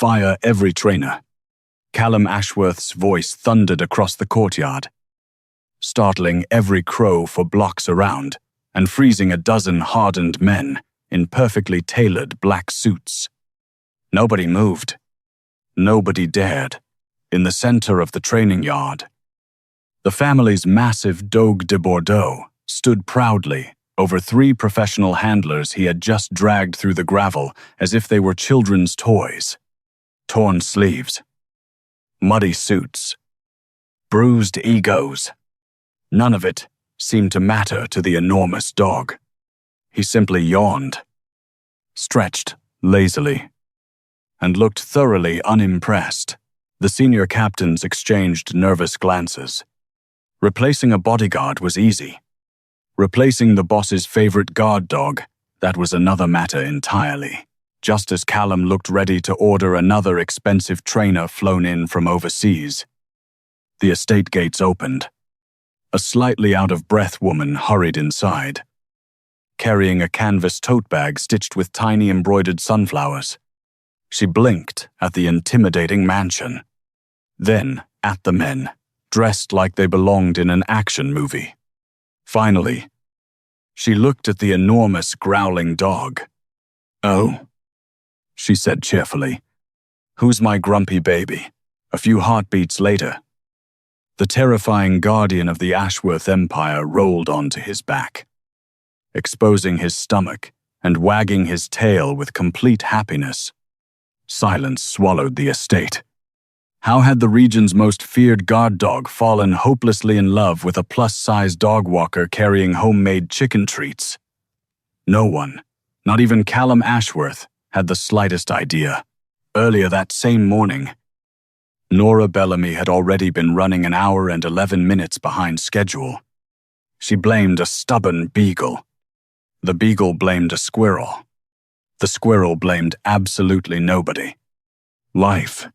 Fire every trainer. Callum Ashworth's voice thundered across the courtyard, startling every crow for blocks around and freezing a dozen hardened men in perfectly tailored black suits. Nobody moved. Nobody dared. In the center of the training yard, the family's massive Dogue de Bordeaux stood proudly over 3 professional handlers he had just dragged through the gravel as if they were children's toys. Torn sleeves, muddy suits, bruised egos. None of it seemed to matter to the enormous dog. He simply yawned, stretched lazily, and looked thoroughly unimpressed. The senior captains exchanged nervous glances. Replacing a bodyguard was easy. Replacing the boss's favorite guard dog, that was another matter entirely. Just as Callum looked ready to order another expensive trainer flown in from overseas, the estate gates opened. A slightly out-of-breath woman hurried inside, carrying a canvas tote bag stitched with tiny embroidered sunflowers. She blinked at the intimidating mansion, then at the men, dressed like they belonged in an action movie. Finally, she looked at the enormous growling dog. "Oh," she said cheerfully. "Who's my grumpy baby?" A few heartbeats later, the terrifying guardian of the Ashworth Empire rolled onto his back, exposing his stomach and wagging his tail with complete happiness. Silence swallowed the estate. How had the region's most feared guard dog fallen hopelessly in love with a plus-size dog walker carrying homemade chicken treats? No one, not even Callum Ashworth, had the slightest idea. Earlier that same morning, Nora Bellamy had already been running an hour and 11 minutes behind schedule. She blamed a stubborn beagle. The beagle blamed a squirrel. The squirrel blamed absolutely nobody. Life,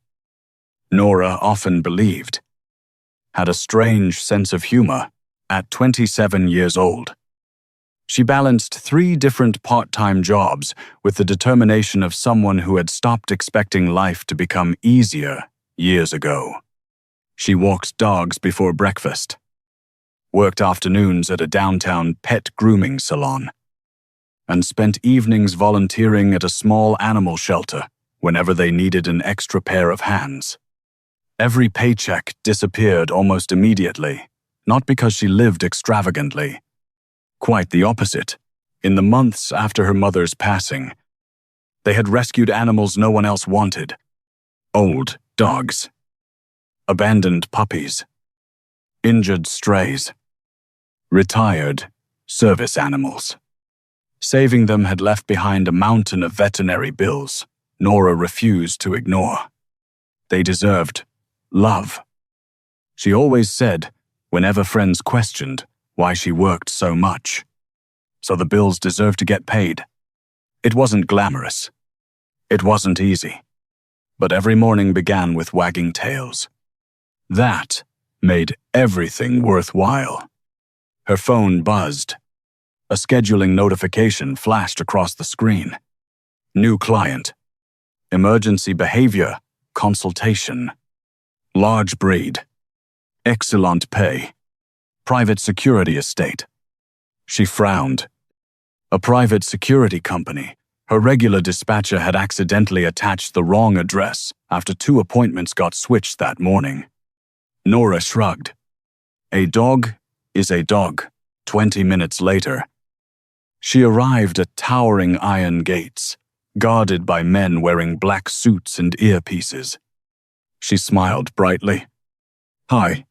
Nora often believed, had a strange sense of humor. At 27 years old, she balanced 3 different part-time jobs with the determination of someone who had stopped expecting life to become easier years ago. She walked dogs before breakfast, worked afternoons at a downtown pet grooming salon, and spent evenings volunteering at a small animal shelter whenever they needed an extra pair of hands. Every paycheck disappeared almost immediately, not because she lived extravagantly. Quite the opposite. In the months after her mother's passing, they had rescued animals no one else wanted. Old dogs, abandoned puppies, injured strays, retired service animals. Saving them had left behind a mountain of veterinary bills Nora refused to ignore. They deserved love. She always said, whenever friends questioned why she worked so much. So the bills deserved to get paid. It wasn't glamorous. It wasn't easy. But every morning began with wagging tails. That made everything worthwhile. Her phone buzzed. A scheduling notification flashed across the screen. New client. Emergency behavior consultation. Large breed. Excellent pay. Private security estate. She frowned. A private security company. Her regular dispatcher had accidentally attached the wrong address after 2 appointments got switched that morning. Nora shrugged. A dog is a dog. 20 minutes later, she arrived at towering iron gates, guarded by men wearing black suits and earpieces. She smiled brightly. "Hi."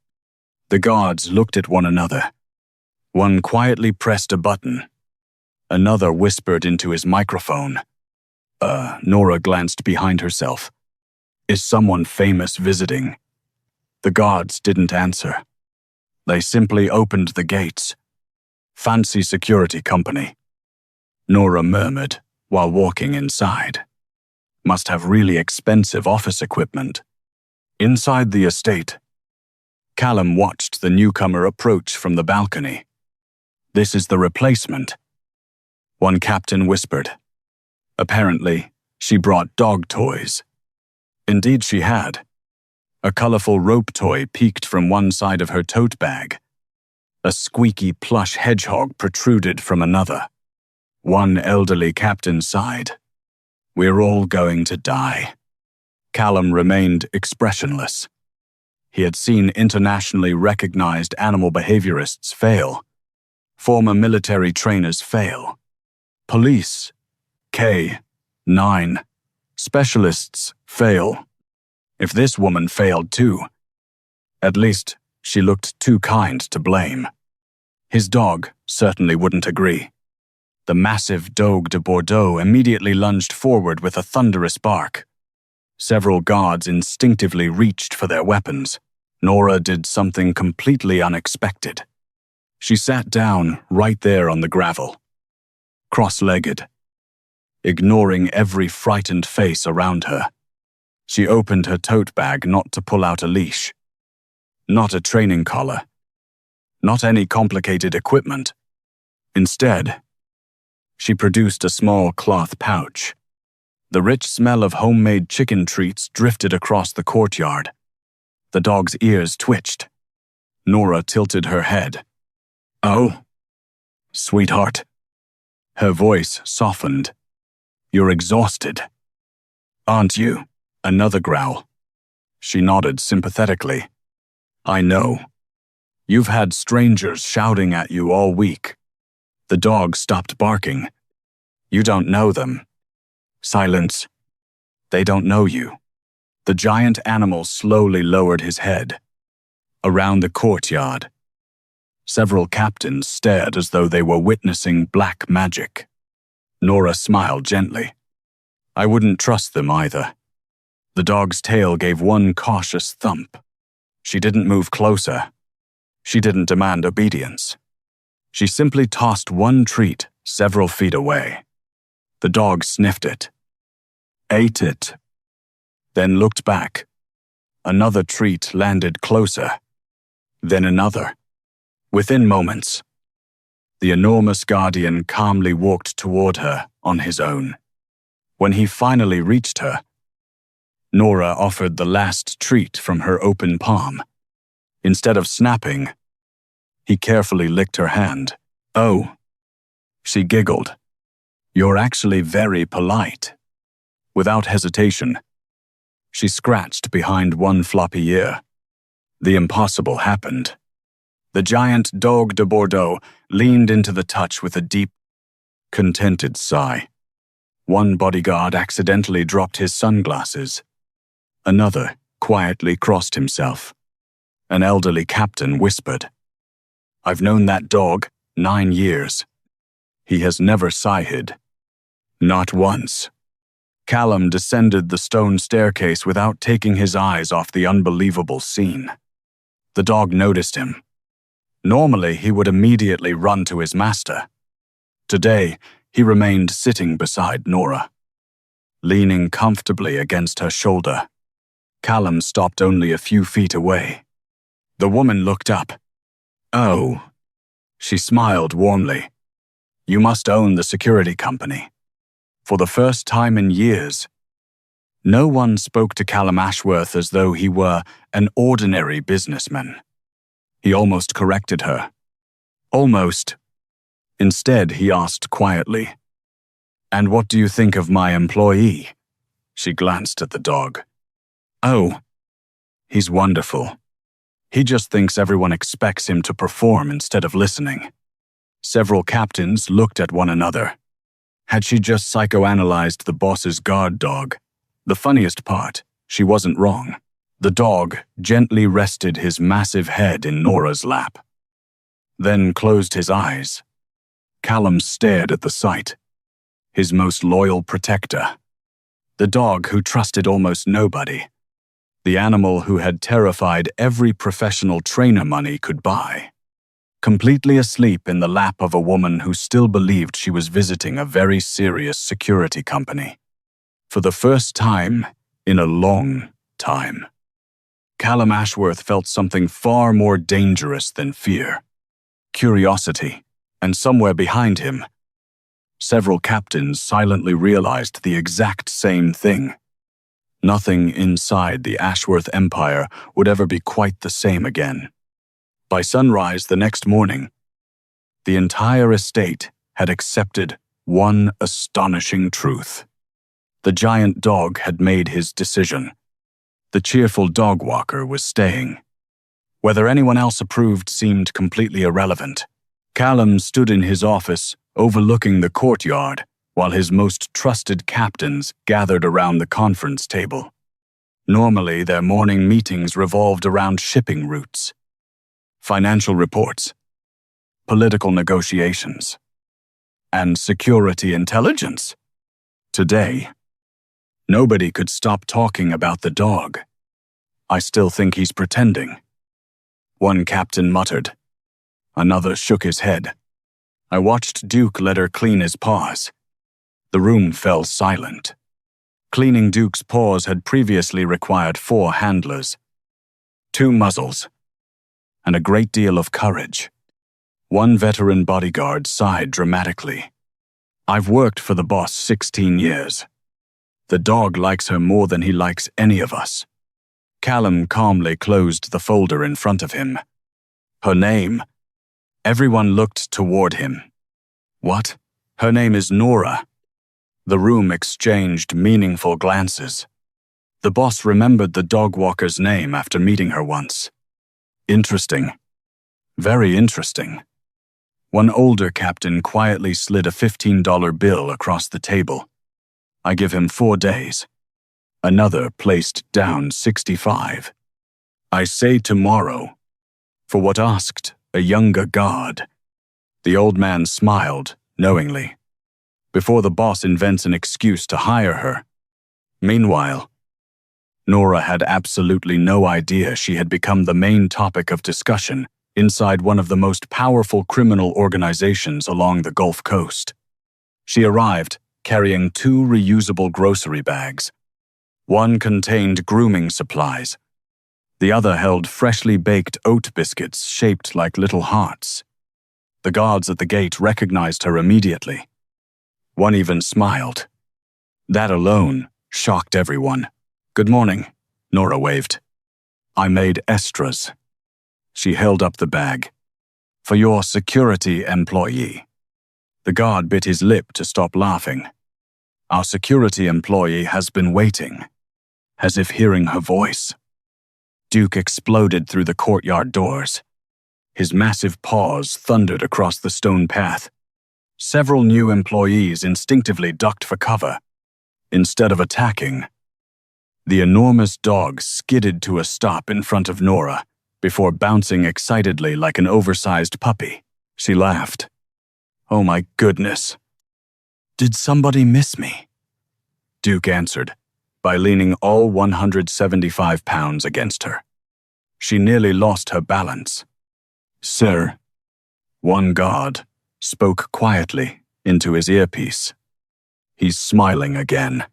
The guards looked at one another. One quietly pressed a button. Another whispered into his microphone. Nora glanced behind herself. "Is someone famous visiting?" The guards didn't answer. They simply opened the gates. "Fancy security company," Nora murmured while walking inside. "Must have really expensive office equipment." Inside the estate, Callum watched the newcomer approach from the balcony. "This is the replacement," one captain whispered. Apparently, she brought dog toys. Indeed she had. A colorful rope toy peeked from one side of her tote bag. A squeaky plush hedgehog protruded from another. One elderly captain sighed. "We're all going to die." Callum remained expressionless. He had seen internationally recognized animal behaviorists fail. Former military trainers fail. Police, K-9, specialists fail. If this woman failed too, at least she looked too kind to blame. His dog certainly wouldn't agree. The massive Dogue de Bordeaux immediately lunged forward with a thunderous bark. Several guards instinctively reached for their weapons. Nora did something completely unexpected. She sat down right there on the gravel, cross-legged, ignoring every frightened face around her. She opened her tote bag not to pull out a leash, not a training collar, not any complicated equipment. Instead, she produced a small cloth pouch. The rich smell of homemade chicken treats drifted across the courtyard. The dog's ears twitched. Nora tilted her head. "Oh, sweetheart." Her voice softened. "You're exhausted, aren't you?" Another growl. She nodded sympathetically. "I know. You've had strangers shouting at you all week." The dog stopped barking. "You don't know them." Silence. "They don't know you." The giant animal slowly lowered his head. Around the courtyard, several captains stared as though they were witnessing black magic. Nora smiled gently. "I wouldn't trust them either." The dog's tail gave one cautious thump. She didn't move closer. She didn't demand obedience. She simply tossed one treat several feet away. The dog sniffed it, ate it, then looked back. Another treat landed closer, then another. Within moments, the enormous guardian calmly walked toward her on his own. When he finally reached her, Nora offered the last treat from her open palm. Instead of snapping, he carefully licked her hand. "Oh," she giggled. "You're actually very polite." Without hesitation, she scratched behind one floppy ear. The impossible happened. The giant Dogue de Bordeaux leaned into the touch with a deep, contented sigh. One bodyguard accidentally dropped his sunglasses. Another quietly crossed himself. An elderly captain whispered, "I've known that dog 9 years. He has never sighed. Not once." Callum descended the stone staircase without taking his eyes off the unbelievable scene. The dog noticed him. Normally, he would immediately run to his master. Today, he remained sitting beside Nora, leaning comfortably against her shoulder. Callum stopped only a few feet away. The woman looked up. "Oh." She smiled warmly. "You must own the security company." For the first time in years, no one spoke to Callum Ashworth as though he were an ordinary businessman. He almost corrected her. Almost. Instead, he asked quietly, "And what do you think of my employee?" She glanced at the dog. "Oh, he's wonderful. He just thinks everyone expects him to perform instead of listening." Several captains looked at one another. Had she just psychoanalyzed the boss's guard dog? The funniest part, she wasn't wrong. The dog gently rested his massive head in Nora's lap, then closed his eyes. Callum stared at the sight. His most loyal protector. The dog who trusted almost nobody. The animal who had terrified every professional trainer money could buy. Completely asleep in the lap of a woman who still believed she was visiting a very serious security company. For the first time in a long time, Callum Ashworth felt something far more dangerous than fear. Curiosity, and somewhere behind him, several captains silently realized the exact same thing. Nothing inside the Ashworth empire would ever be quite the same again. By sunrise the next morning, the entire estate had accepted one astonishing truth. The giant dog had made his decision. The cheerful dog walker was staying. Whether anyone else approved seemed completely irrelevant. Callum stood in his office, overlooking the courtyard, while his most trusted captains gathered around the conference table. Normally, their morning meetings revolved around shipping routes, financial reports, political negotiations, and security intelligence. Today, nobody could stop talking about the dog. "I still think he's pretending," one captain muttered. Another shook his head. I watched Duke let her clean his paws. The room fell silent. Cleaning Duke's paws had previously required 4 handlers, 2 muzzles, and a great deal of courage. One veteran bodyguard sighed dramatically. "I've worked for the boss 16 years. The dog likes her more than he likes any of us." Callum calmly closed the folder in front of him. "Her name?" Everyone looked toward him. "What? Her name is Nora." The room exchanged meaningful glances. The boss remembered the dog walker's name after meeting her once. "Interesting. Very interesting." One older captain quietly slid a $15 bill across the table. "I give him 4 days." Another placed down 65. "I say tomorrow." For what asked a younger guard. The old man smiled knowingly. Before the boss invents an excuse to hire her. Meanwhile, Nora had absolutely no idea she had become the main topic of discussion inside one of the most powerful criminal organizations along the Gulf Coast. She arrived carrying 2 reusable grocery bags. One contained grooming supplies. The other held freshly baked oat biscuits shaped like little hearts. The guards at the gate recognized her immediately. One even smiled. That alone shocked everyone. "Good morning," Nora waved. "I made extras." She held up the bag. "For your security employee." The guard bit his lip to stop laughing. "Our security employee has been waiting," as if hearing her voice. Duke exploded through the courtyard doors. His massive paws thundered across the stone path. Several new employees instinctively ducked for cover. Instead of attacking, the enormous dog skidded to a stop in front of Nora before bouncing excitedly like an oversized puppy. She laughed. "Oh my goodness. Did somebody miss me?" Duke answered by leaning all 175 pounds against her. She nearly lost her balance. "Sir," one guard spoke quietly into his earpiece. "He's smiling again.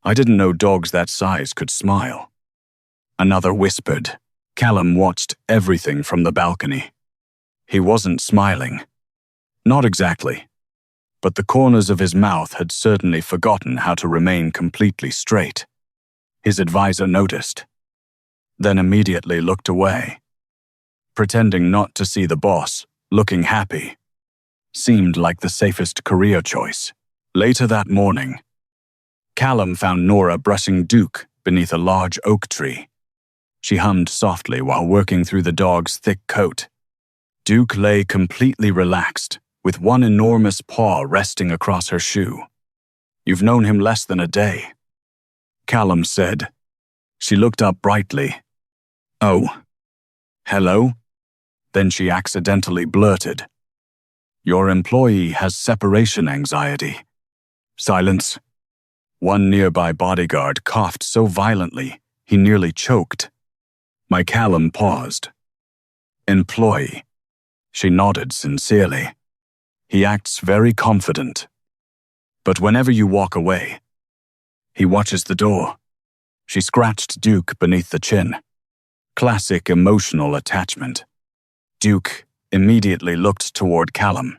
I didn't know dogs that size could smile." Another whispered. Callum watched everything from the balcony. He wasn't smiling. Not exactly. But the corners of his mouth had certainly forgotten how to remain completely straight. His advisor noticed, then immediately looked away. Pretending not to see the boss, looking happy, seemed like the safest career choice. Later that morning, Callum found Nora brushing Duke beneath a large oak tree. She hummed softly while working through the dog's thick coat. Duke lay completely relaxed, with one enormous paw resting across her shoe. "You've known him less than a day," Callum said. She looked up brightly. "Oh, hello?" Then she accidentally blurted, "Your employee has separation anxiety." Silence. One nearby bodyguard coughed so violently he nearly choked. My Callum paused. "Employee." She nodded sincerely. "He acts very confident. But whenever you walk away, he watches the door." She scratched Duke beneath the chin. Classic emotional attachment. Duke immediately looked toward Callum,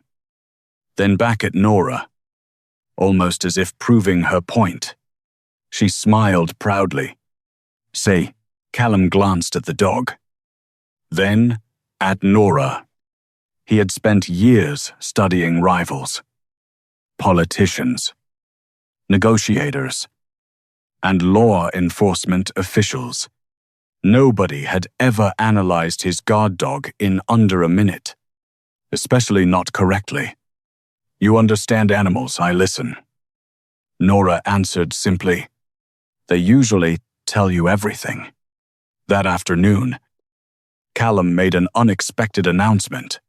then back at Nora, almost as if proving her point. She smiled proudly. Say, Callum glanced at the dog. Then, at Nora. He had spent years studying rivals, politicians, negotiators, and law enforcement officials. Nobody had ever analyzed his guard dog in under a minute, especially not correctly. You understand animals, I listen. Nora answered simply. They usually tell you everything. That afternoon, Callum made an unexpected announcement.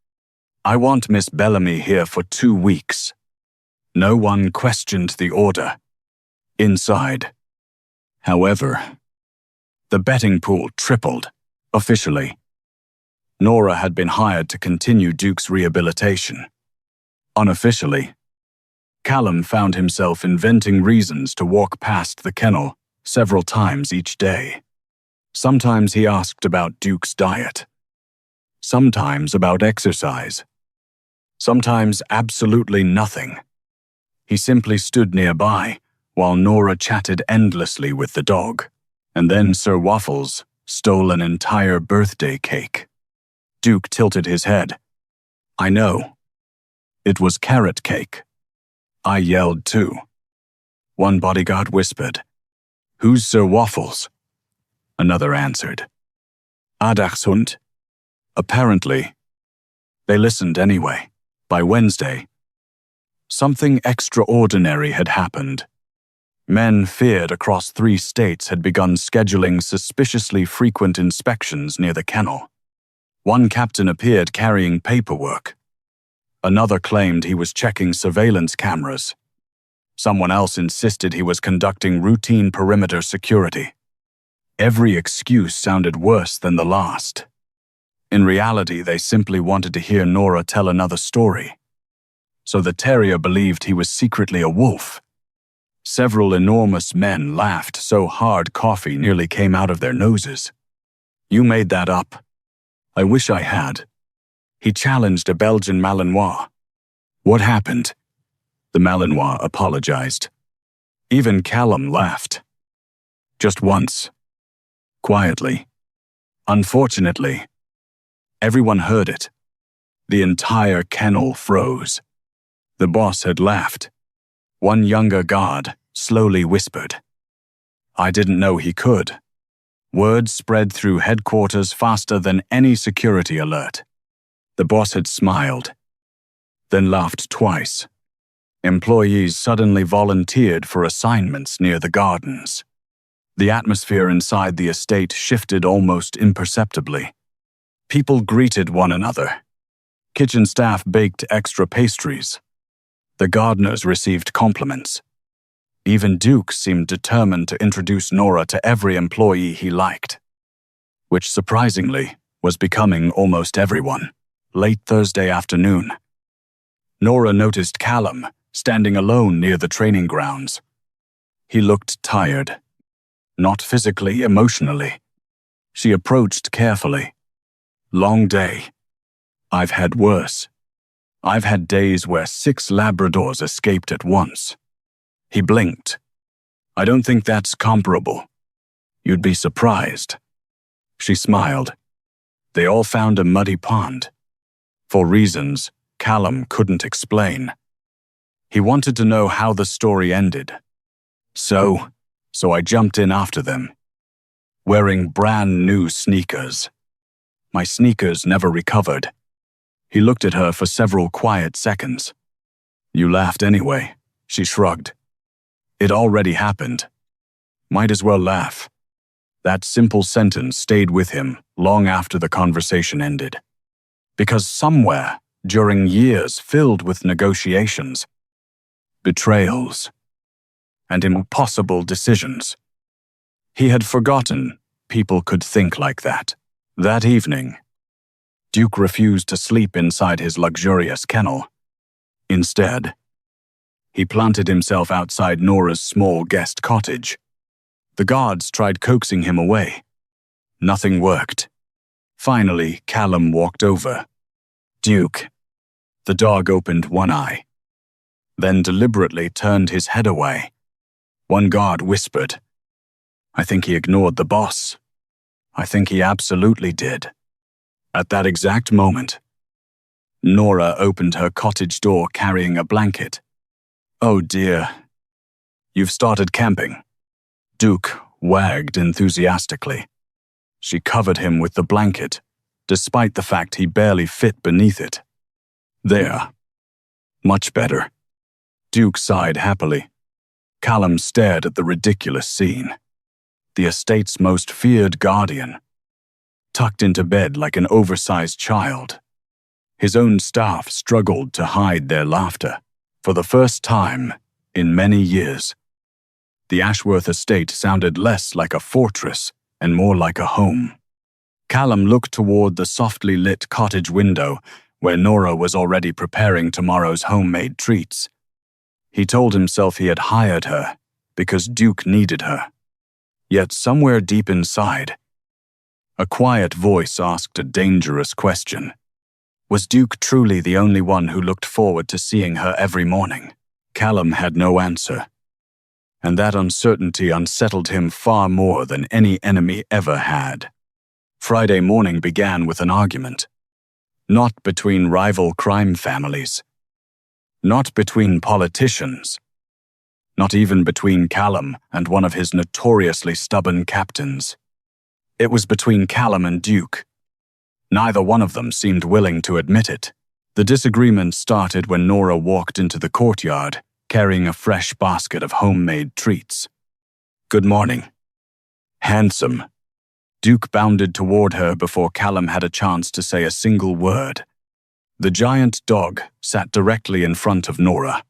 I want Miss Bellamy here for 2 weeks. No one questioned the order. Inside. However, the betting pool tripled, officially. Nora had been hired to continue Duke's rehabilitation. Unofficially, Callum found himself inventing reasons to walk past the kennel several times each day. Sometimes he asked about Duke's diet. Sometimes about exercise. Sometimes absolutely nothing. He simply stood nearby while Nora chatted endlessly with the dog. And then Sir Waffles stole an entire birthday cake. Duke tilted his head. I know. It was carrot cake. I yelled too. One bodyguard whispered, Who's Sir Waffles? Another answered, Adachshund. Apparently, they listened anyway. By Wednesday, something extraordinary had happened. Men feared across 3 states had begun scheduling suspiciously frequent inspections near the kennel. One captain appeared carrying paperwork. Another claimed he was checking surveillance cameras. Someone else insisted he was conducting routine perimeter security. Every excuse sounded worse than the last. In reality, they simply wanted to hear Nora tell another story. So the terrier believed he was secretly a wolf. Several enormous men laughed so hard coffee nearly came out of their noses. You made that up. I wish I had. He challenged a Belgian Malinois. What happened? The Malinois apologized. Even Callum laughed. Just once. Quietly. Unfortunately, everyone heard it. The entire kennel froze. The boss had laughed. One younger guard slowly whispered. I didn't know he could. Word spread through headquarters faster than any security alert. The boss had smiled, then laughed twice. Employees suddenly volunteered for assignments near the gardens. The atmosphere inside the estate shifted almost imperceptibly. People greeted one another. Kitchen staff baked extra pastries. The gardeners received compliments. Even Duke seemed determined to introduce Nora to every employee he liked, which surprisingly was becoming almost everyone. Late Thursday afternoon, Nora noticed Callum standing alone near the training grounds. He looked tired, not physically, emotionally. She approached carefully. Long day. I've had worse. I've had days where 6 Labradors escaped at once. He blinked. I don't think that's comparable. You'd be surprised. She smiled. They all found a muddy pond. For reasons Callum couldn't explain. He wanted to know how the story ended. So I jumped in after them, wearing brand new sneakers. My sneakers never recovered. He looked at her for several quiet seconds. You laughed anyway, she shrugged. It already happened. Might as well laugh. That simple sentence stayed with him long after the conversation ended. Because somewhere, during years filled with negotiations, betrayals, and impossible decisions, he had forgotten people could think like that. That evening, Duke refused to sleep inside his luxurious kennel. Instead, he planted himself outside Nora's small guest cottage. The guards tried coaxing him away. Nothing worked. Finally, Callum walked over. Duke. The dog opened one eye, then deliberately turned his head away. One guard whispered. I think he ignored the boss. I think he absolutely did. At that exact moment, Nora opened her cottage door carrying a blanket. Oh dear. You've started camping. Duke wagged enthusiastically. She covered him with the blanket, despite the fact he barely fit beneath it. There. Much better. Duke sighed happily. Callum stared at the ridiculous scene. The estate's most feared guardian, tucked into bed like an oversized child. His own staff struggled to hide their laughter, for the first time in many years. The Ashworth estate sounded less like a fortress and more like a home. Callum looked toward the softly lit cottage window where Nora was already preparing tomorrow's homemade treats. He told himself he had hired her because Duke needed her. Yet somewhere deep inside, a quiet voice asked a dangerous question. Was Duke truly the only one who looked forward to seeing her every morning? Callum had no answer, and that uncertainty unsettled him far more than any enemy ever had. Friday morning began with an argument. Not between rival crime families. Not between politicians. Not even between Callum and one of his notoriously stubborn captains. It was between Callum and Duke. Neither one of them seemed willing to admit it. The disagreement started when Nora walked into the courtyard, carrying a fresh basket of homemade treats. Good morning. Handsome. Duke bounded toward her before Callum had a chance to say a single word. The giant dog sat directly in front of Nora,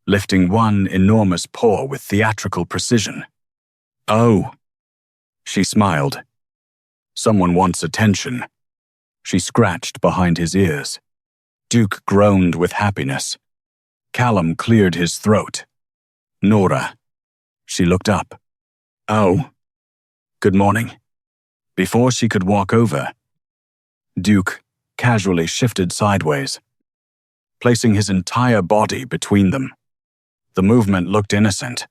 lifting one enormous paw with theatrical precision. Oh. She smiled. Someone wants attention. She scratched behind his ears. Duke groaned with happiness. Callum cleared his throat. Nora. She looked up. Oh. Good morning. Before she could walk over, Duke casually shifted sideways, placing his entire body between them. The movement looked innocent,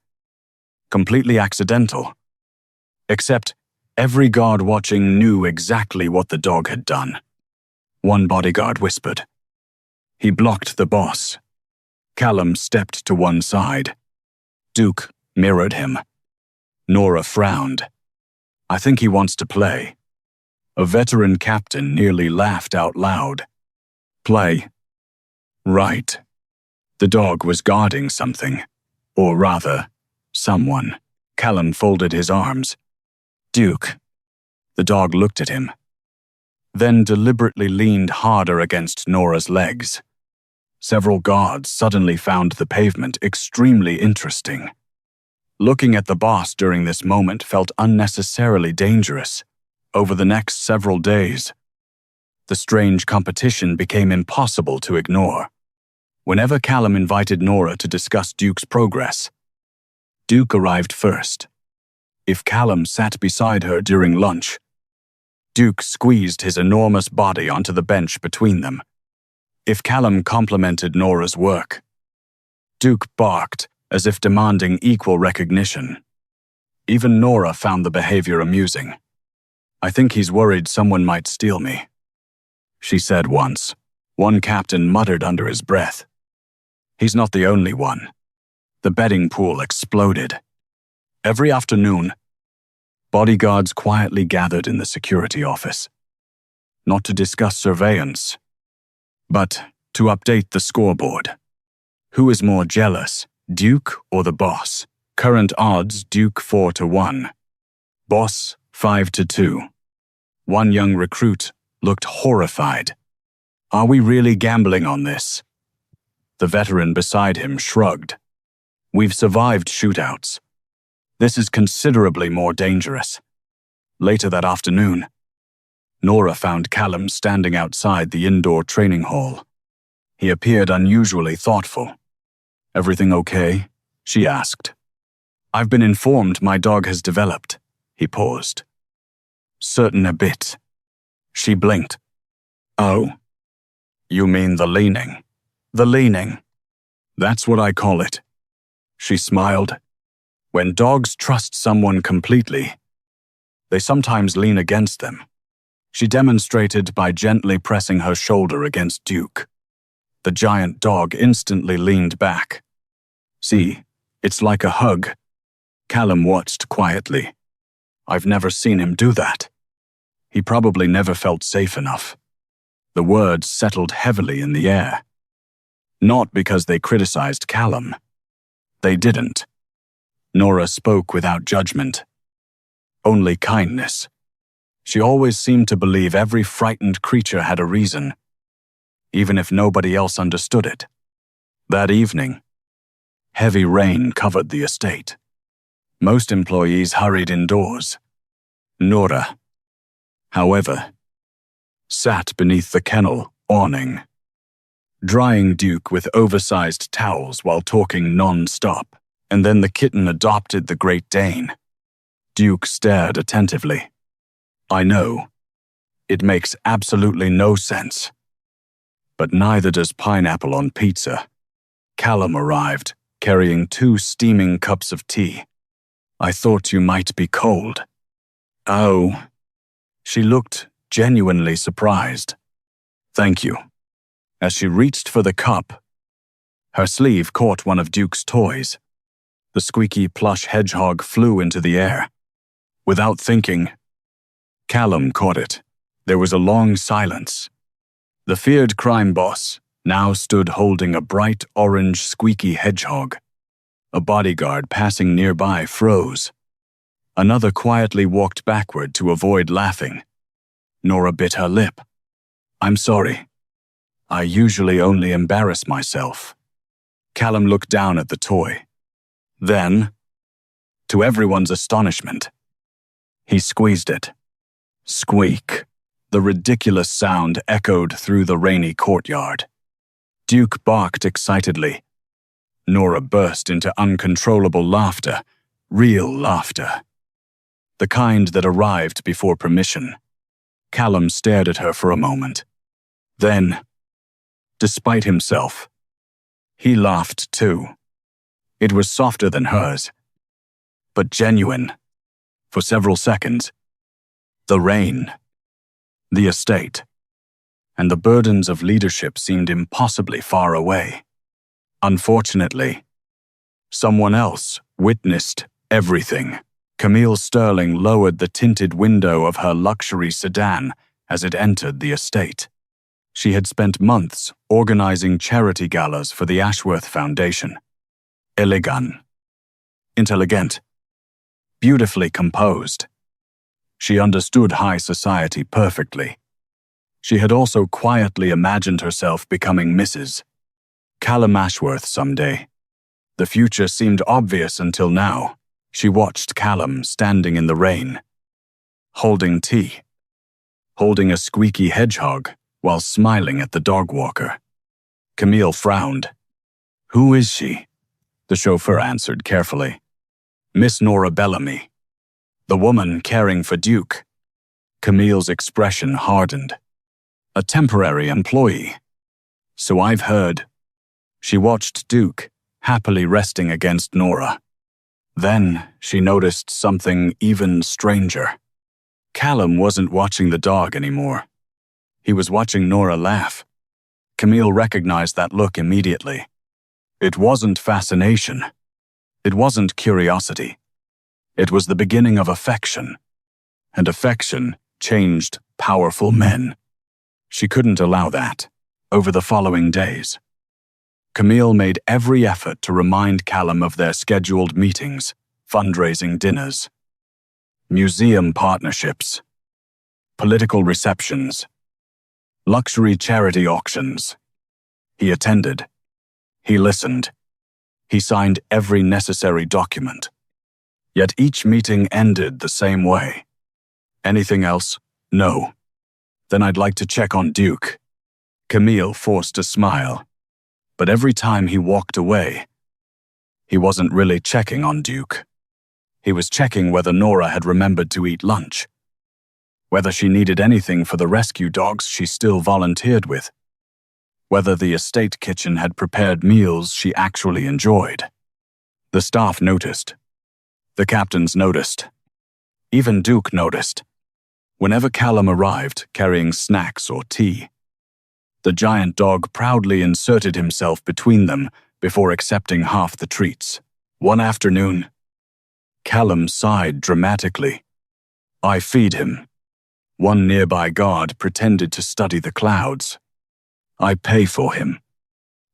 completely accidental. Except every guard watching knew exactly what the dog had done. One bodyguard whispered. He blocked the boss. Callum stepped to one side. Duke mirrored him. Nora frowned. I think he wants to play. A veteran captain nearly laughed out loud. Play. Right. The dog was guarding something. Or rather, someone. Callum folded his arms. Duke. The dog looked at him, then deliberately leaned harder against Nora's legs. Several guards suddenly found the pavement extremely interesting. Looking at the boss during this moment felt unnecessarily dangerous. Over the next several days, the strange competition became impossible to ignore. Whenever Callum invited Nora to discuss Duke's progress, Duke arrived first. If Callum sat beside her during lunch, Duke squeezed his enormous body onto the bench between them. If Callum complimented Nora's work, Duke barked as if demanding equal recognition. Even Nora found the behavior amusing. I think he's worried someone might steal me, she said once. One captain muttered under his breath. He's not the only one. The betting pool exploded. Every afternoon, bodyguards quietly gathered in the security office. Not to discuss surveillance, but to update the scoreboard. Who is more jealous, Duke or the boss? Current odds, Duke 4-1. Boss 5-2. One young recruit looked horrified. Are we really gambling on this? The veteran beside him shrugged. We've survived shootouts. This is considerably more dangerous. Later that afternoon, Nora found Callum standing outside the indoor training hall. He appeared unusually thoughtful. Everything okay? She asked. I've been informed my dog has developed. He paused. Certain a bit. She blinked. Oh. You mean the leaning? The leaning. That's what I call it. She smiled. When dogs trust someone completely, they sometimes lean against them. She demonstrated by gently pressing her shoulder against Duke. The giant dog instantly leaned back. "See, it's like a hug." Callum watched quietly. "I've never seen him do that." He probably never felt safe enough. The words settled heavily in the air. Not because they criticized Callum. They didn't. Nora spoke without judgment. Only kindness. She always seemed to believe every frightened creature had a reason, even if nobody else understood it. That evening, heavy rain covered the estate. Most employees hurried indoors. Nora, however, sat beneath the kennel awning, drying Duke with oversized towels while talking non-stop. And then the kitten adopted the Great Dane. Duke stared attentively. "I know. It makes absolutely no sense. But neither does pineapple on pizza." Callum arrived, carrying 2 steaming cups of tea. "I thought you might be cold." "Oh." She looked genuinely surprised. "Thank you." As she reached for the cup, her sleeve caught one of Duke's toys. The squeaky plush hedgehog flew into the air. Without thinking, Callum caught it. There was a long silence. The feared crime boss now stood holding a bright orange squeaky hedgehog. A bodyguard passing nearby froze. Another quietly walked backward to avoid laughing. Nora bit her lip. "I'm sorry. I usually only embarrass myself." Callum looked down at the toy. Then, to everyone's astonishment, he squeezed it. Squeak. The ridiculous sound echoed through the rainy courtyard. Duke barked excitedly. Nora burst into uncontrollable laughter, real laughter. The kind that arrived before permission. Callum stared at her for a moment. Then, despite himself, he laughed too. It was softer than hers, but genuine. For several seconds, the rain, the estate, and the burdens of leadership seemed impossibly far away. Unfortunately, someone else witnessed everything. Camille Sterling lowered the tinted window of her luxury sedan as it entered the estate. She had spent months organizing charity galas for the Ashworth Foundation. Elegant, intelligent, beautifully composed. She understood high society perfectly. She had also quietly imagined herself becoming Mrs. Callum Ashworth someday. The future seemed obvious until now. She watched Callum standing in the rain, holding tea, holding a squeaky hedgehog while smiling at the dog walker. Camille frowned. "Who is she?" The chauffeur answered carefully. "Miss Nora Bellamy, the woman caring for Duke." Camille's expression hardened. "A temporary employee." "So I've heard." She watched Duke, happily resting against Nora. Then she noticed something even stranger. Callum wasn't watching the dog anymore. He was watching Nora laugh. Camille recognized that look immediately. It wasn't fascination. It wasn't curiosity. It was the beginning of affection. And affection changed powerful men. She couldn't allow that. Over the following days, Camille made every effort to remind Callum of their scheduled meetings, fundraising dinners, museum partnerships, political receptions, luxury charity auctions. He attended. He listened. He signed every necessary document. Yet each meeting ended the same way. "Anything else?" "No." "Then I'd like to check on Duke." Camille forced a smile. But every time he walked away, he wasn't really checking on Duke. He was checking whether Nora had remembered to eat lunch, whether she needed anything for the rescue dogs she still volunteered with, whether the estate kitchen had prepared meals she actually enjoyed. The staff noticed. The captains noticed. Even Duke noticed. Whenever Callum arrived carrying snacks or tea, the giant dog proudly inserted himself between them before accepting half the treats. One afternoon, Callum sighed dramatically. "I feed him." One nearby guard pretended to study the clouds. "I pay for him."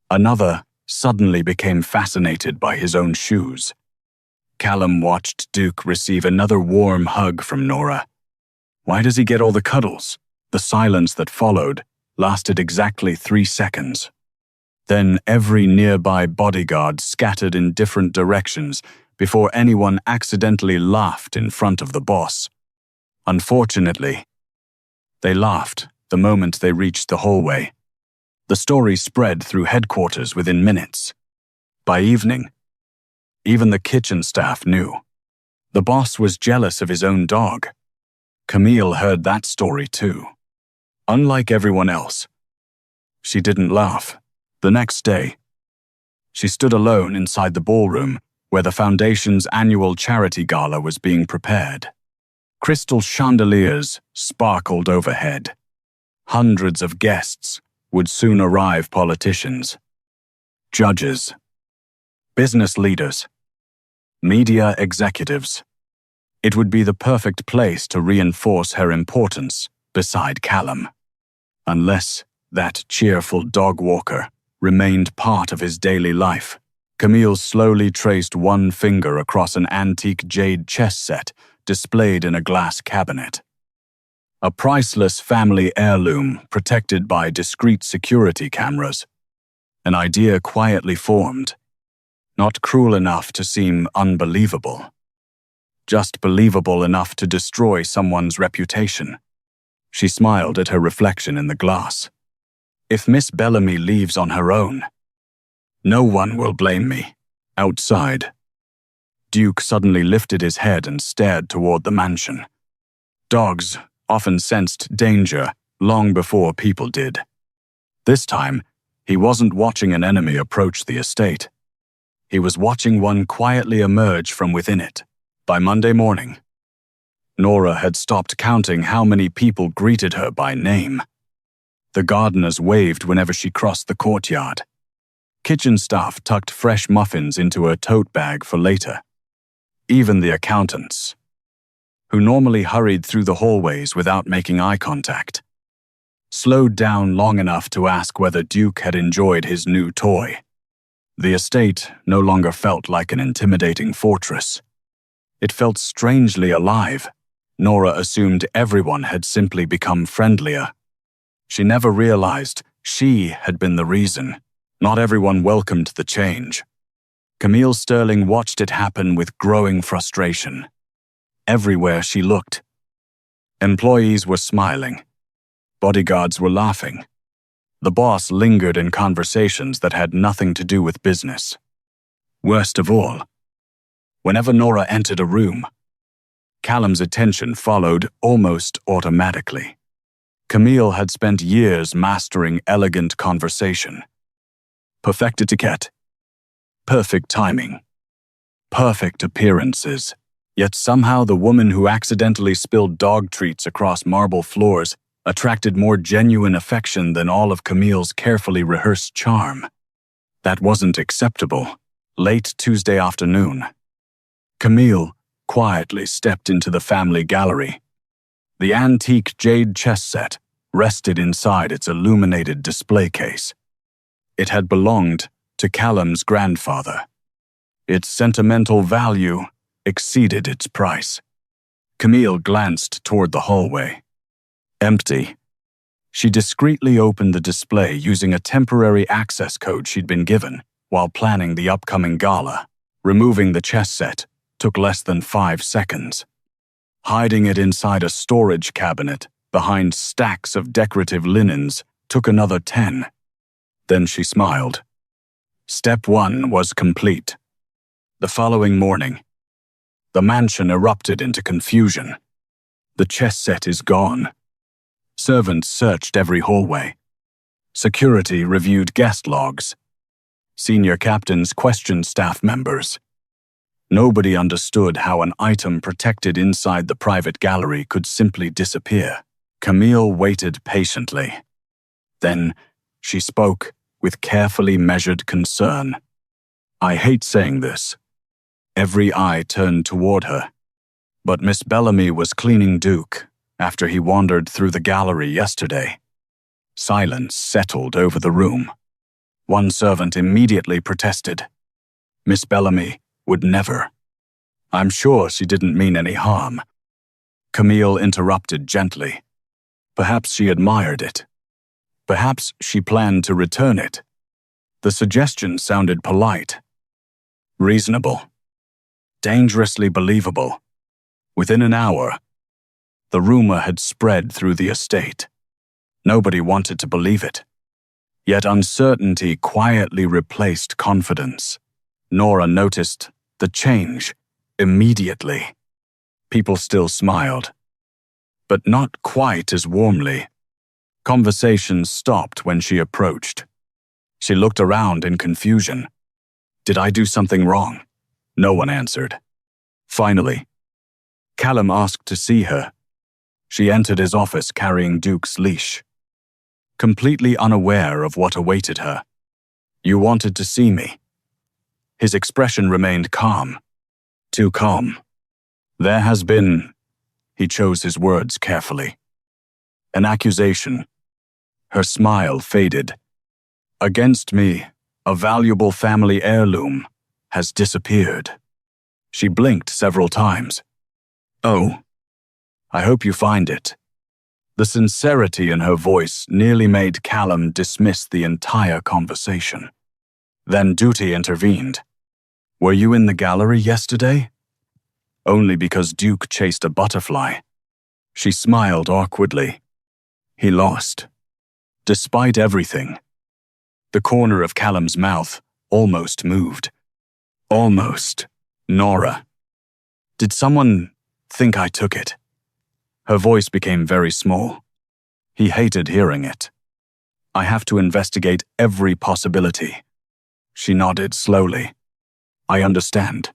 Another suddenly became fascinated by his own shoes. Callum watched Duke receive another warm hug from Nora. Why does he get all the cuddles? The silence that followed lasted exactly 3 seconds. Then every nearby bodyguard scattered in different directions before anyone accidentally laughed in front of the boss. Unfortunately, they laughed the moment they reached the hallway. The story spread through headquarters within minutes. By evening, even the kitchen staff knew. The boss was jealous of his own dog. Camille heard that story too. Unlike everyone else, she didn't laugh. The next day, she stood alone inside the ballroom where the Foundation's annual charity gala was being prepared. Crystal chandeliers sparkled overhead. Hundreds of guests would soon arrive: politicians, judges, business leaders, media executives. It would be the perfect place to reinforce her importance beside Callum. Unless that cheerful dog walker remained part of his daily life. Camille slowly traced one finger across an antique jade chess set displayed in a glass cabinet. A priceless family heirloom protected by discreet security cameras. An idea quietly formed, not cruel enough to seem unbelievable, just believable enough to destroy someone's reputation. She smiled at her reflection in the glass. If Miss Bellamy leaves on her own, no one will blame me. Outside, Duke suddenly lifted his head and stared toward the mansion. Dogs often sensed danger long before people did. This time, he wasn't watching an enemy approach the estate. He was watching one quietly emerge from within it. By Monday morning, Nora had stopped counting how many people greeted her by name. The gardeners waved whenever she crossed the courtyard. Kitchen staff tucked fresh muffins into her tote bag for later. Even the accountants, who normally hurried through the hallways without making eye contact, slowed down long enough to ask whether Duke had enjoyed his new toy. The estate no longer felt like an intimidating fortress. It felt strangely alive. Nora assumed everyone had simply become friendlier. She never realized she had been the reason. Not everyone welcomed the change. Camille Sterling watched it happen with growing frustration. Everywhere she looked, employees were smiling. Bodyguards were laughing. The boss lingered in conversations that had nothing to do with business. Worst of all, whenever Nora entered a room, Callum's attention followed almost automatically. Camille had spent years mastering elegant conversation. Perfect etiquette, perfect timing, perfect appearances. Yet somehow the woman who accidentally spilled dog treats across marble floors attracted more genuine affection than all of Camille's carefully rehearsed charm. That wasn't acceptable. Late Tuesday afternoon, Camille quietly stepped into the family gallery. The antique jade chess set rested inside its illuminated display case. It had belonged to Callum's grandfather. Its sentimental value exceeded its price. Camille glanced toward the hallway. Empty. She discreetly opened the display using a temporary access code she'd been given while planning the upcoming gala. Removing the chess set took less than 5 seconds. Hiding it inside a storage cabinet behind stacks of decorative linens took another 10. Then she smiled. Step 1 was complete. The following morning, the mansion erupted into confusion. The chess set is gone. Servants searched every hallway. Security reviewed guest logs. Senior captains questioned staff members. Nobody understood how an item protected inside the private gallery could simply disappear. Camille waited patiently. Then she spoke with carefully measured concern. I hate saying this. Every eye turned toward her. But Miss Bellamy was cleaning Duke after he wandered through the gallery yesterday. Silence settled over the room. One servant immediately protested. Miss Bellamy would never. I'm sure she didn't mean any harm. Camille interrupted gently. Perhaps she admired it. Perhaps she planned to return it. The suggestion sounded polite. Reasonable. Dangerously believable. Within an hour, the rumor had spread through the estate. Nobody wanted to believe it. Yet uncertainty quietly replaced confidence. Nora noticed the change immediately. People still smiled, but not quite as warmly. Conversations stopped when she approached. She looked around in confusion. Did I do something wrong? No one answered. Finally, Callum asked to see her. She entered his office carrying Duke's leash. Completely unaware of what awaited her. You wanted to see me. His expression remained calm. Too calm. There has been, he chose his words carefully, an accusation. Her smile faded. Against me, a valuable family heirloom has disappeared. She blinked several times. Oh, I hope you find it. The sincerity in her voice nearly made Callum dismiss the entire conversation. Then Duty intervened. Were you in the gallery yesterday? Only because Duke chased a butterfly. She smiled awkwardly. He lost. Despite everything. The corner of Callum's mouth almost moved. Almost. Nora. Did someone think I took it? Her voice became very small. He hated hearing it. I have to investigate every possibility. She nodded slowly. I understand.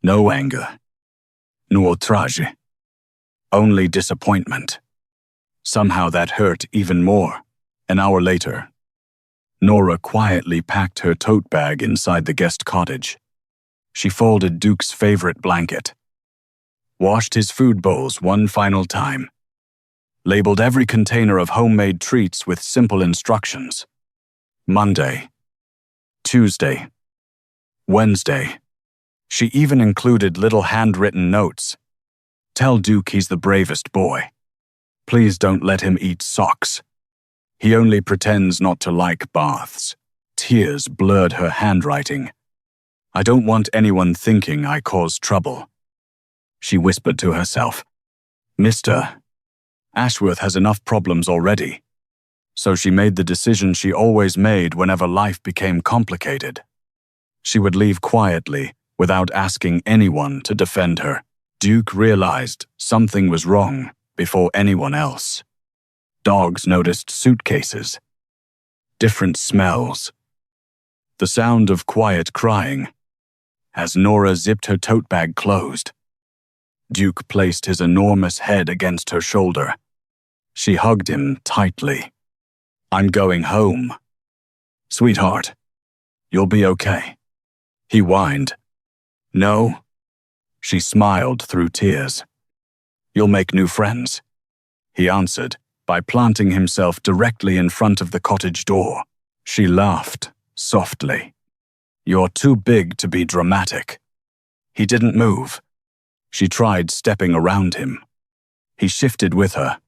No anger. No outrage. Only disappointment. Somehow that hurt even more. An hour later, Nora quietly packed her tote bag inside the guest cottage. She folded Duke's favorite blanket, washed his food bowls one final time, labeled every container of homemade treats with simple instructions. Monday, Tuesday, Wednesday. She even included little handwritten notes. Tell Duke he's the bravest boy. Please don't let him eat socks. He only pretends not to like baths. Tears blurred her handwriting. I don't want anyone thinking I caused trouble. She whispered to herself. Mr. Ashworth has enough problems already. So she made the decision she always made whenever life became complicated. She would leave quietly, without asking anyone to defend her. Duke realized something was wrong before anyone else. Dogs noticed suitcases. Different smells. The sound of quiet crying. As Nora zipped her tote bag closed, Duke placed his enormous head against her shoulder. She hugged him tightly. I'm going home. Sweetheart, you'll be okay. He whined. No. She smiled through tears. You'll make new friends, he answered by planting himself directly in front of the cottage door. She laughed softly. You're too big to be dramatic. He didn't move. She tried stepping around him. He shifted with her.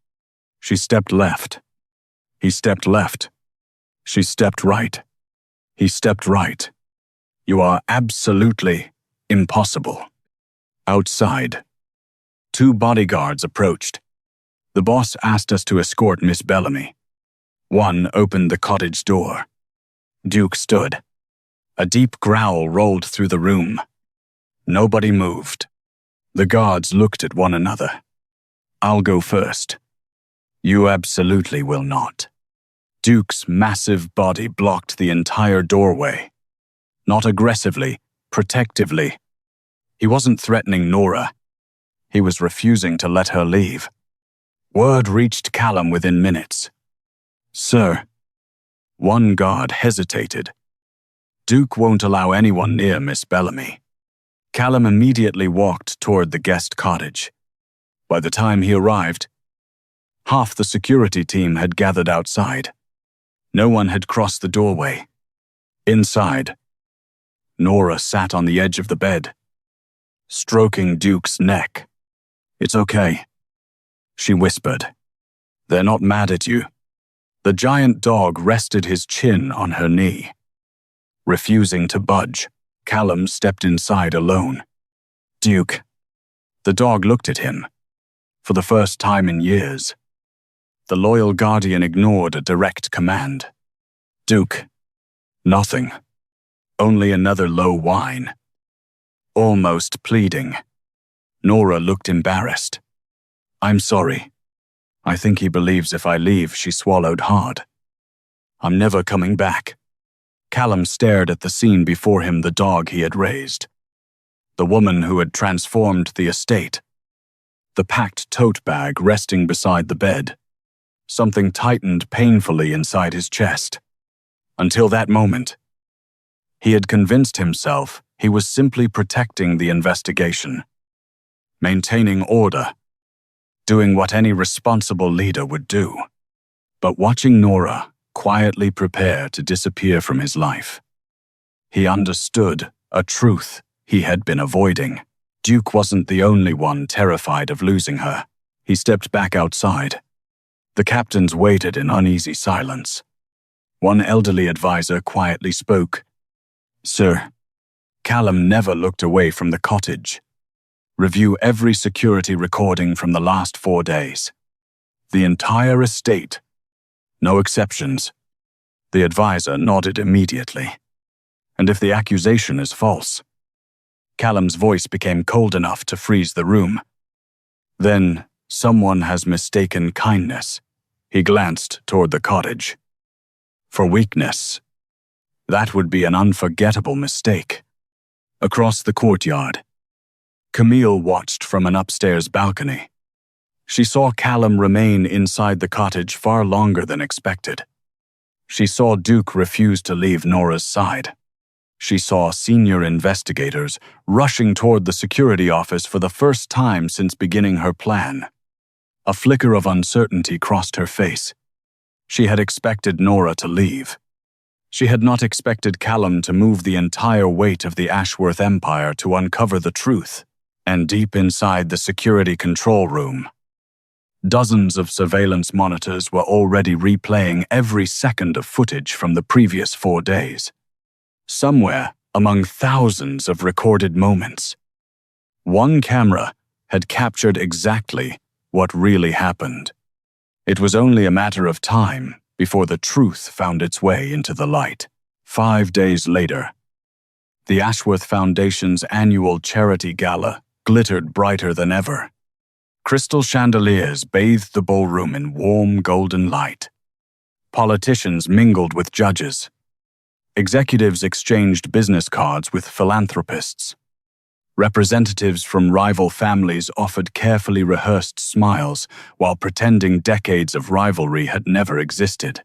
She stepped left. He stepped left. She stepped right. He stepped right. You are absolutely impossible. Outside, 2 bodyguards approached. The boss asked us to escort Miss Bellamy. One opened the cottage door. Duke stood. A deep growl rolled through the room. Nobody moved. The guards looked at one another. I'll go first. You absolutely will not. Duke's massive body blocked the entire doorway. Not aggressively, protectively. He wasn't threatening Nora. He was refusing to let her leave. Word reached Callum within minutes. "Sir." One guard hesitated. "Duke won't allow anyone near Miss Bellamy." Callum immediately walked toward the guest cottage. By the time he arrived, half the security team had gathered outside. No one had crossed the doorway. Inside, Nora sat on the edge of the bed, stroking Duke's neck. "It's okay," she whispered. "They're not mad at you." The giant dog rested his chin on her knee. Refusing to budge, Callum stepped inside alone. "Duke." The dog looked at him. For the first time in years, the loyal guardian ignored a direct command. "Duke." "Nothing. Only another low whine." Almost pleading. Nora looked embarrassed. "I'm sorry. I think he believes if I leave," she swallowed hard. "I'm never coming back." Callum stared at the scene before him, the dog he had raised, the woman who had transformed the estate, the packed tote bag resting beside the bed. Something tightened painfully inside his chest. Until that moment, he had convinced himself he was simply protecting the investigation, maintaining order, doing what any responsible leader would do. But watching Nora quietly prepare to disappear from his life, he understood a truth he had been avoiding. Duke wasn't the only one terrified of losing her. He stepped back outside. The captains waited in uneasy silence. One elderly advisor quietly spoke. "Sir." Callum never looked away from the cottage. "Review every security recording from the last 4 days. The entire estate. No exceptions." The advisor nodded immediately. "And if the accusation is false?" Callum's voice became cold enough to freeze the room. "Then someone has mistaken kindness." He glanced toward the cottage. "For weakness. That would be an unforgettable mistake." Across the courtyard, Camille watched from an upstairs balcony. She saw Callum remain inside the cottage far longer than expected. She saw Duke refuse to leave Nora's side. She saw senior investigators rushing toward the security office for the first time since beginning her plan. A flicker of uncertainty crossed her face. She had expected Nora to leave. She had not expected Callum to move the entire weight of the Ashworth empire to uncover the truth. And deep inside the security control room, dozens of surveillance monitors were already replaying every second of footage from the previous 4 days. Somewhere among thousands of recorded moments, one camera had captured exactly what really happened. It was only a matter of time before the truth found its way into the light. 5 days later, the Ashworth Foundation's annual charity gala glittered brighter than ever. Crystal chandeliers bathed the ballroom in warm golden light. Politicians mingled with judges. Executives exchanged business cards with philanthropists. Representatives from rival families offered carefully rehearsed smiles while pretending decades of rivalry had never existed.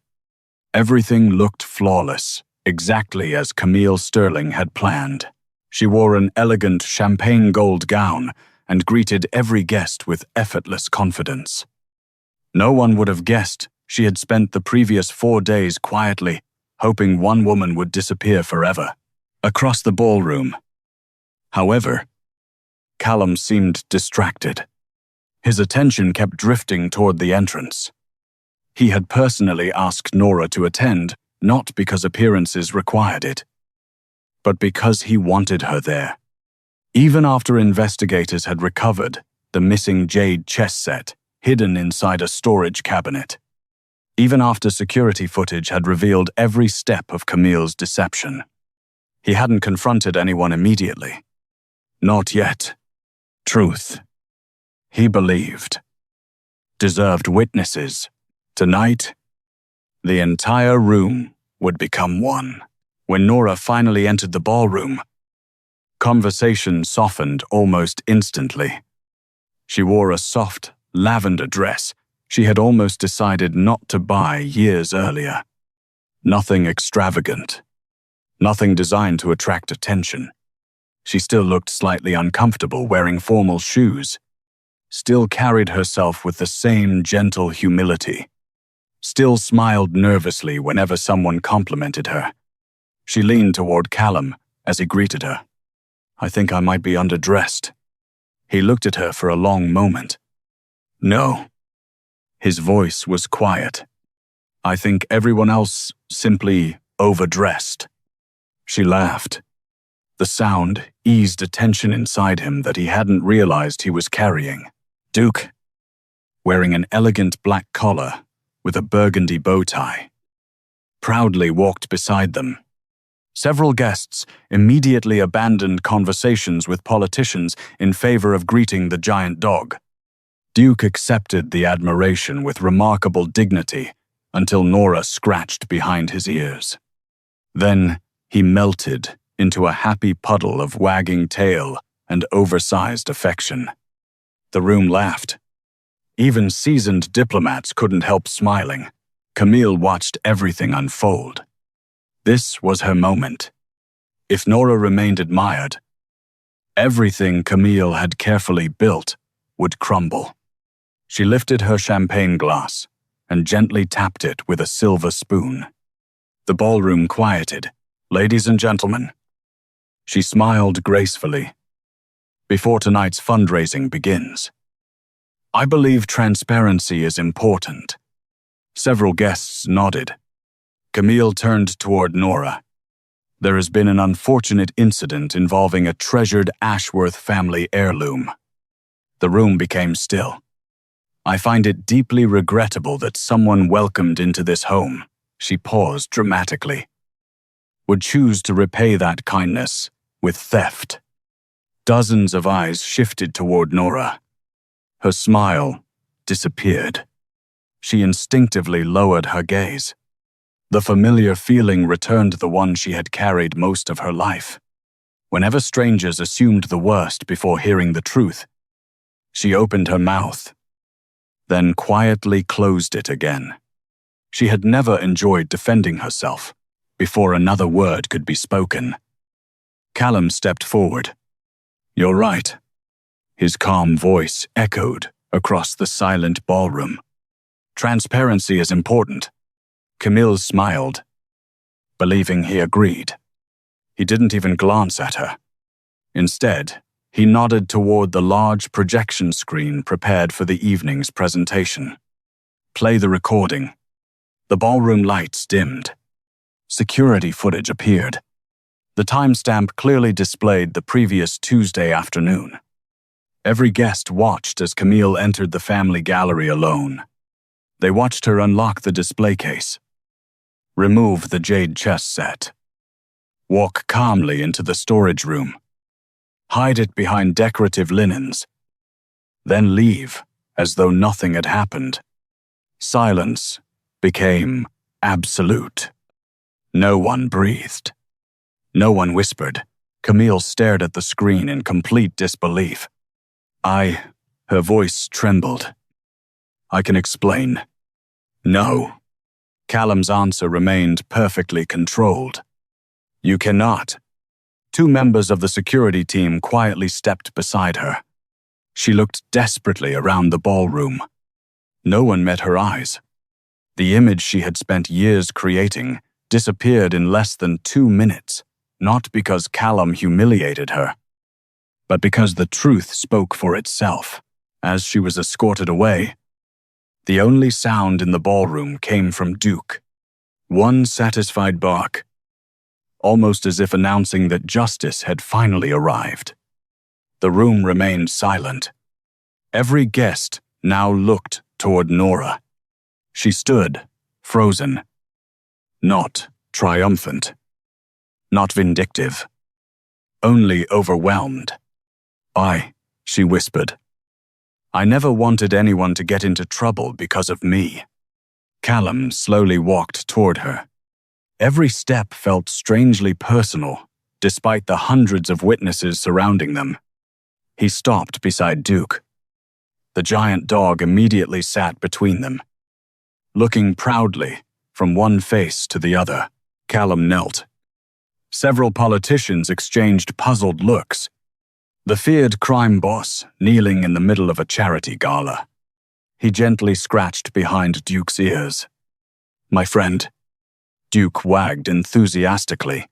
Everything looked flawless, exactly as Camille Sterling had planned. She wore an elegant champagne gold gown and greeted every guest with effortless confidence. No one would have guessed she had spent the previous 4 days quietly, hoping one woman would disappear forever. Across the ballroom, however, Callum seemed distracted. His attention kept drifting toward the entrance. He had personally asked Nora to attend, not because appearances required it, but because he wanted her there. Even after investigators had recovered the missing jade chess set hidden inside a storage cabinet. Even after security footage had revealed every step of Camille's deception. He hadn't confronted anyone immediately. Not yet. Truth, he believed, deserved witnesses. Tonight, the entire room would become one. When Nora finally entered the ballroom, Conversation softened almost instantly. She wore a soft, lavender dress she had almost decided not to buy years earlier. Nothing extravagant. Nothing designed to attract attention. She still looked slightly uncomfortable wearing formal shoes. Still carried herself with the same gentle humility. Still smiled nervously whenever someone complimented her. She leaned toward Callum as he greeted her. "I think I might be underdressed." He looked at her for a long moment. "No." His voice was quiet. "I think everyone else simply overdressed." She laughed. The sound eased a tension inside him that he hadn't realized he was carrying. Duke, wearing an elegant black collar with a burgundy bow tie, proudly walked beside them. Several guests immediately abandoned conversations with politicians in favor of greeting the giant dog. Duke accepted the admiration with remarkable dignity until Nora scratched behind his ears. Then he melted into a happy puddle of wagging tail and oversized affection. The room laughed. Even seasoned diplomats couldn't help smiling. Camille watched everything unfold. This was her moment. If Nora remained admired, everything Camille had carefully built would crumble. She lifted her champagne glass and gently tapped it with a silver spoon. The ballroom quieted. "Ladies and gentlemen." She smiled gracefully. "Before tonight's fundraising begins, I believe transparency is important." Several guests nodded. Camille turned toward Nora. "There has been an unfortunate incident involving a treasured Ashworth family heirloom." The room became still. "I find it deeply regrettable that someone welcomed into this home," she paused dramatically, "would choose to repay that kindness with theft." Dozens of eyes shifted toward Nora. Her smile disappeared. She instinctively lowered her gaze. The familiar feeling returned, the one she had carried most of her life. Whenever strangers assumed the worst before hearing the truth, she opened her mouth, then quietly closed it again. She had never enjoyed defending herself before another word could be spoken. Callum stepped forward. "You're right." His calm voice echoed across the silent ballroom. "Transparency is important." Camille smiled, believing he agreed. He didn't even glance at her. Instead, he nodded toward the large projection screen prepared for the evening's presentation. "Play the recording." The ballroom lights dimmed. Security footage appeared. The timestamp clearly displayed the previous Tuesday afternoon. Every guest watched as Camille entered the family gallery alone. They watched her unlock the display case, remove the jade chess set, walk calmly into the storage room, hide it behind decorative linens, then leave as though nothing had happened. Silence became absolute. No one breathed. No one whispered. Camille stared at the screen in complete disbelief. Her voice trembled. "I can explain." "No." Callum's answer remained perfectly controlled. "You cannot." Two members of the security team quietly stepped beside her. She looked desperately around the ballroom. No one met her eyes. The image she had spent years creating disappeared in less than 2 minutes, not because Callum humiliated her, but because the truth spoke for itself. As she was escorted away, the only sound in the ballroom came from Duke. One satisfied bark, almost as if announcing that justice had finally arrived. The room remained silent. Every guest now looked toward Nora. She stood, frozen, not triumphant, not vindictive, only overwhelmed. She whispered. "I never wanted anyone to get into trouble because of me." Callum slowly walked toward her. Every step felt strangely personal, despite the hundreds of witnesses surrounding them. He stopped beside Duke. The giant dog immediately sat between them. Looking proudly from one face to the other, Callum knelt. Several politicians exchanged puzzled looks. The feared crime boss kneeling in the middle of a charity gala. He gently scratched behind Duke's ears. "My friend," Duke wagged enthusiastically,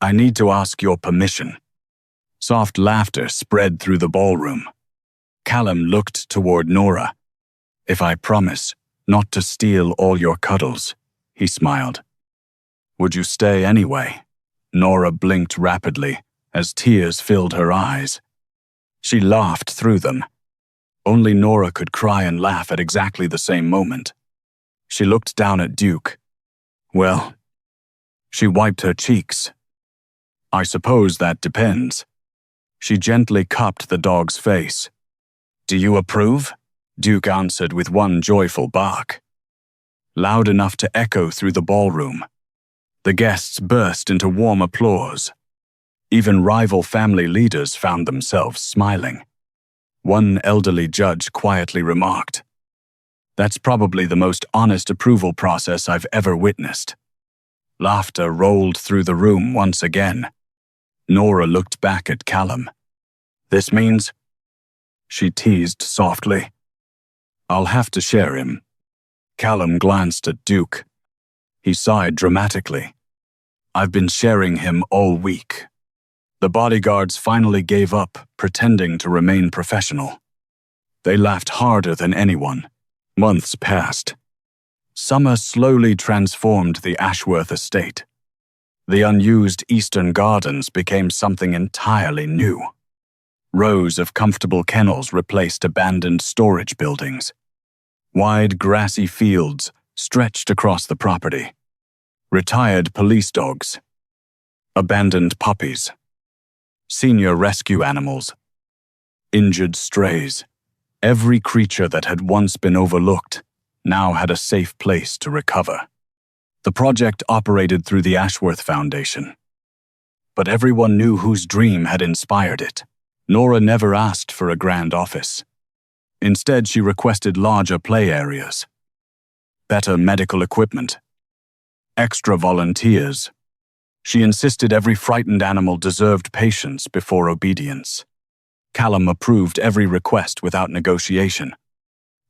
"I need to ask your permission." Soft laughter spread through the ballroom. Callum looked toward Nora. "If I promise not to steal all your cuddles," he smiled. "Would you stay anyway?" Nora blinked rapidly as tears filled her eyes. She laughed through them. Only Nora could cry and laugh at exactly the same moment. She looked down at Duke. "Well," she wiped her cheeks. "I suppose that depends." She gently cupped the dog's face. "Do you approve?" Duke answered with one joyful bark. Loud enough to echo through the ballroom. The guests burst into warm applause. Even rival family leaders found themselves smiling. One elderly judge quietly remarked, "That's probably the most honest approval process I've ever witnessed." Laughter rolled through the room once again. Nora looked back at Callum. "This means," she teased softly, "I'll have to share him." Callum glanced at Duke. He sighed dramatically. "I've been sharing him all week." The bodyguards finally gave up, pretending to remain professional. They laughed harder than anyone. Months passed. Summer slowly transformed the Ashworth estate. The unused eastern gardens became something entirely new. Rows of comfortable kennels replaced abandoned storage buildings. Wide grassy fields stretched across the property. Retired police dogs. Abandoned puppies. Senior rescue animals. Injured strays. Every creature that had once been overlooked now had a safe place to recover. The project operated through the Ashworth Foundation. But everyone knew whose dream had inspired it. Nora never asked for a grand office. Instead, she requested larger play areas, better medical equipment, extra volunteers. She insisted every frightened animal deserved patience before obedience. Callum approved every request without negotiation.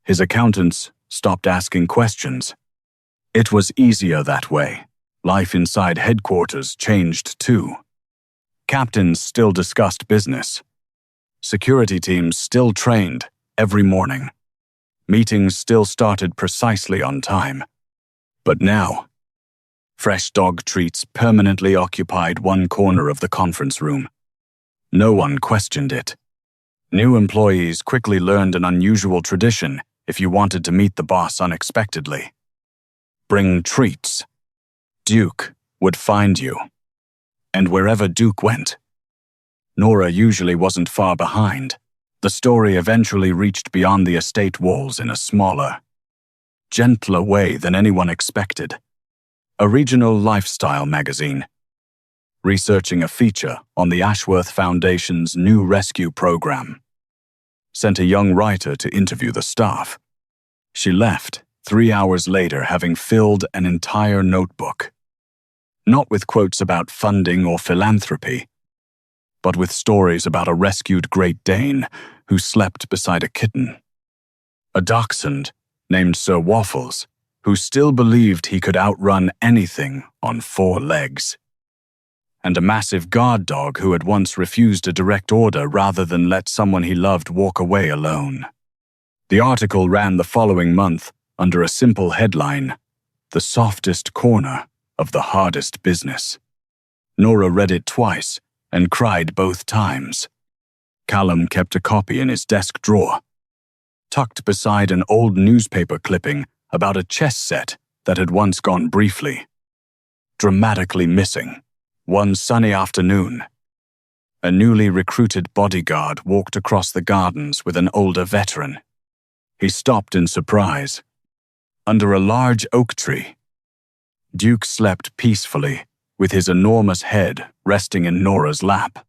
His accountants stopped asking questions. It was easier that way. Life inside headquarters changed too. Captains still discussed business. Security teams still trained every morning. Meetings still started precisely on time. But now, fresh dog treats permanently occupied one corner of the conference room. No one questioned it. New employees quickly learned an unusual tradition if you wanted to meet the boss unexpectedly. Bring treats. Duke would find you. And wherever Duke went, Nora usually wasn't far behind. The story eventually reached beyond the estate walls in a smaller, gentler way than anyone expected. A regional lifestyle magazine, researching a feature on the Ashworth Foundation's new rescue program, sent a young writer to interview the staff. She left 3 hours later having filled an entire notebook. Not with quotes about funding or philanthropy, but with stories about a rescued Great Dane who slept beside a kitten. A dachshund named Sir Waffles, who still believed he could outrun anything on 4 legs. And a massive guard dog who had once refused a direct order rather than let someone he loved walk away alone. The article ran the following month under a simple headline, "The Softest Corner of the Hardest Business." Nora read it twice and cried both times. Callum kept a copy in his desk drawer, tucked beside an old newspaper clipping about a chess set that had once gone briefly, dramatically missing. One sunny afternoon, a newly recruited bodyguard walked across the gardens with an older veteran. He stopped in surprise. Under a large oak tree, Duke slept peacefully with his enormous head resting in Nora's lap.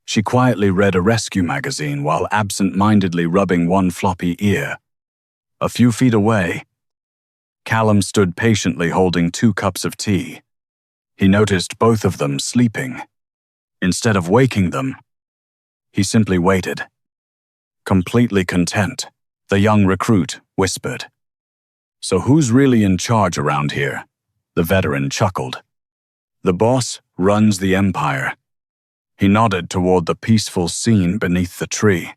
She quietly read a rescue magazine while absent-mindedly rubbing one floppy ear. A few feet away, Callum stood patiently holding 2 cups of tea. He noticed both of them sleeping. Instead of waking them, he simply waited. Completely content, the young recruit whispered. "So who's really in charge around here?" The veteran chuckled. "The boss runs the empire." He nodded toward the peaceful scene beneath the tree.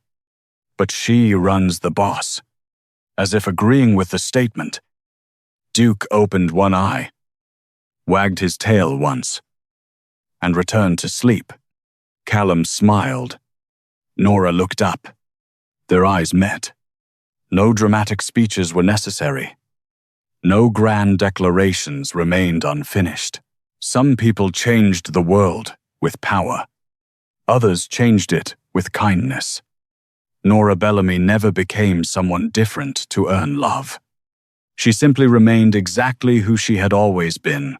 "But she runs the boss." As if agreeing with the statement, Duke opened one eye, wagged his tail once, and returned to sleep. Callum smiled. Nora looked up. Their eyes met. No dramatic speeches were necessary. No grand declarations remained unfinished. Some people changed the world with power. Others changed it with kindness. Nora Bellamy never became someone different to earn love. She simply remained exactly who she had always been,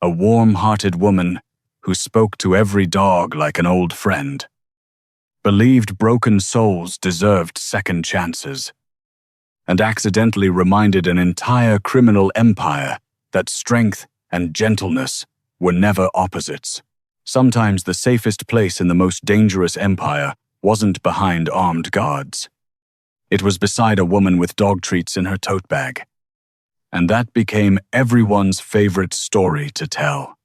a warm-hearted woman who spoke to every dog like an old friend, believed broken souls deserved second chances, and accidentally reminded an entire criminal empire that strength and gentleness were never opposites. Sometimes the safest place in the most dangerous empire wasn't behind armed guards. It was beside a woman with dog treats in her tote bag. And that became everyone's favorite story to tell.